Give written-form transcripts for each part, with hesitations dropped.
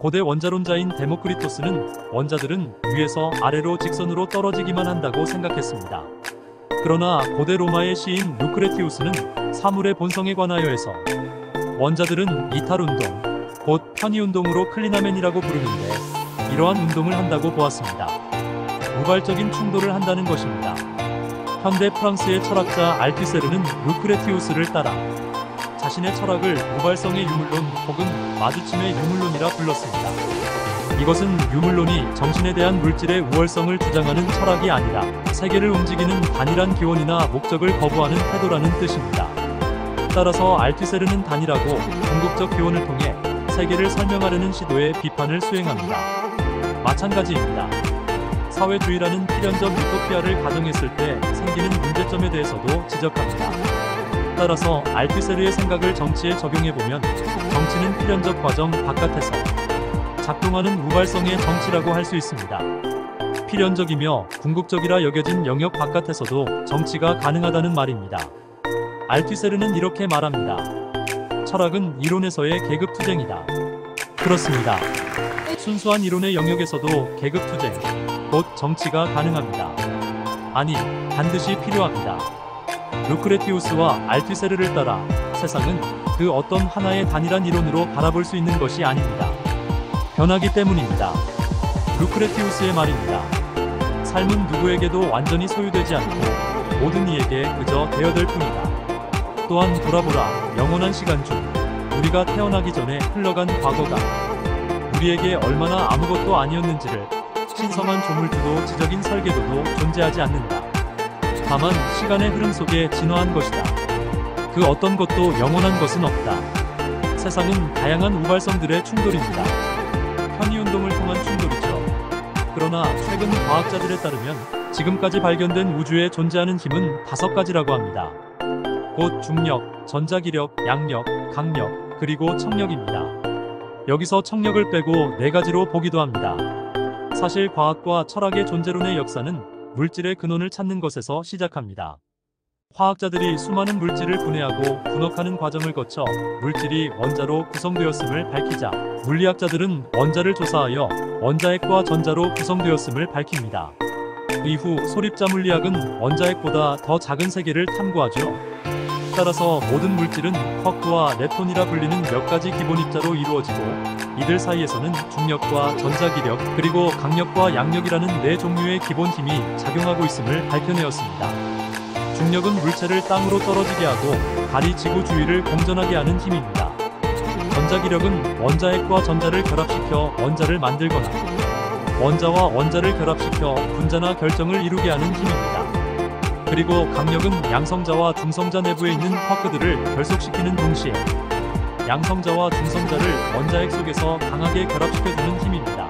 고대 원자론자인 데모크리토스는 원자들은 위에서 아래로 직선으로 떨어지기만 한다고 생각했습니다. 그러나 고대 로마의 시인 루크레티우스는 사물의 본성에 관하여 해서 원자들은 이탈운동, 곧 편이운동으로 클리나멘이라고 부르는데 이러한 운동을 한다고 보았습니다. 우발적인 충돌을 한다는 것입니다. 현대 프랑스의 철학자 알투세르는 루크레티우스를 따라 자신의 철학을 우발성의 유물론 혹은 마주침의 유물론이라 불렀습니다. 이것은 유물론이 정신에 대한 물질의 우월성을 주장하는 철학이 아니라 세계를 움직이는 단일한 기원이나 목적을 거부하는 태도라는 뜻입니다. 따라서 알투세르는 단일하고 궁극적 기원을 통해 세계를 설명하려는 시도의 비판을 수행합니다. 마찬가지입니다. 사회주의라는 필연적 유토피아를 가정했을 때 생기는 문제점에 대해서도 지적합니다. 따라서 알투세르의 생각을 정치에 적용해보면 정치는 필연적 과정 바깥에서 작동하는 우발성의 정치라고 할 수 있습니다. 필연적이며 궁극적이라 여겨진 영역 바깥에서도 정치가 가능하다는 말입니다. 알투세르는 이렇게 말합니다. 철학은 이론에서의 계급투쟁이다. 그렇습니다. 순수한 이론의 영역에서도 계급투쟁, 곧 정치가 가능합니다. 아니, 반드시 필요합니다. 루크레티우스와 알투세르를 따라 세상은 그 어떤 하나의 단일한 이론으로 바라볼 수 있는 것이 아닙니다. 변하기 때문입니다. 루크레티우스의 말입니다. 삶은 누구에게도 완전히 소유되지 않고 모든 이에게 그저 대여될 뿐이다. 또한 돌아보라, 영원한 시간 중 우리가 태어나기 전에 흘러간 과거가 우리에게 얼마나 아무것도 아니었는지를 신성한 조물주도 지적인 설계도도 존재하지 않는다. 다만 시간의 흐름 속에 진화한 것이다. 그 어떤 것도 영원한 것은 없다. 세상은 다양한 우발성들의 충돌입니다. 편이운동을 통한 충돌이죠. 그러나 최근 과학자들에 따르면 지금까지 발견된 우주에 존재하는 힘은 5가지라고 합니다. 곧 중력, 전자기력, 양력, 강력, 그리고 청력입니다. 여기서 청력을 빼고 4가지로 보기도 합니다. 사실 과학과 철학의 존재론의 역사는 물질의 근원을 찾는 것에서 시작합니다. 화학자들이 수많은 물질을 분해하고 분업하는 과정을 거쳐 물질이 원자로 구성되었음을 밝히자 물리학자들은 원자를 조사하여 원자핵과 전자로 구성되었음을 밝힙니다. 이후 소립자 물리학은 원자핵보다 더 작은 세계를 탐구하죠. 따라서 모든 물질은 쿼크와 렙톤이라 불리는 몇 가지 기본 입자로 이루어지고 이들 사이에서는 중력과 전자기력 그리고 강력과 양력이라는 4종류의 기본 힘이 작용하고 있음을 밝혀내었습니다. 중력은 물체를 땅으로 떨어지게 하고 달이 지구 주위를 공전하게 하는 힘입니다. 전자기력은 원자핵과 전자를 결합시켜 원자를 만들거나 원자와 원자를 결합시켜 분자나 결정을 이루게 하는 힘입니다. 그리고 강력은 양성자와 중성자 내부에 있는 쿼크들을 결속시키는 동시에 양성자와 중성자를 원자핵 속에서 강하게 결합시켜주는 힘입니다.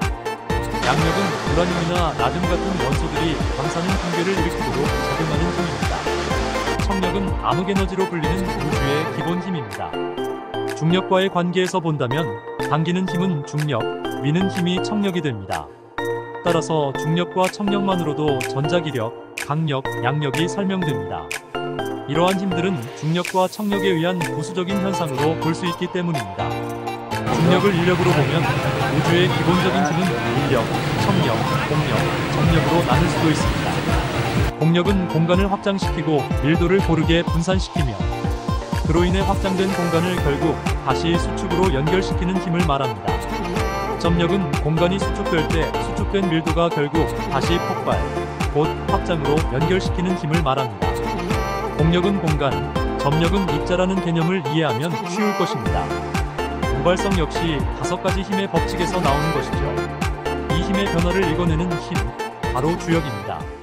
양력은 우라늄이나 나듐 같은 원소들이 방사능 붕괴를 일으키도록 작용하는 힘입니다. 청력은 암흑에너지로 불리는 우주의 기본 힘입니다. 중력과의 관계에서 본다면 당기는 힘은 중력, 미는 힘이 청력이 됩니다. 따라서 중력과 청력만으로도 전자기력, 강력, 양력이 설명됩니다. 이러한 힘들은 중력과 청력에 의한 부수적인 현상으로 볼 수 있기 때문입니다. 중력을 인력으로 보면 우주의 기본적인 힘은 인력, 청력, 공력, 정력으로 나눌 수도 있습니다. 공력은 공간을 확장시키고 밀도를 고르게 분산시키며 그로 인해 확장된 공간을 결국 다시 수축으로 연결시키는 힘을 말합니다. 점력은 공간이 수축될 때 수축된 밀도가 결국 다시 폭발, 곧 확장으로 연결시키는 힘을 말합니다. 공력은 공간, 점력은 입자라는 개념을 이해하면 쉬울 것입니다. 우발성 역시 5가지 힘의 법칙에서 나오는 것이죠. 이 힘의 변화를 읽어내는 힘, 바로 주역입니다.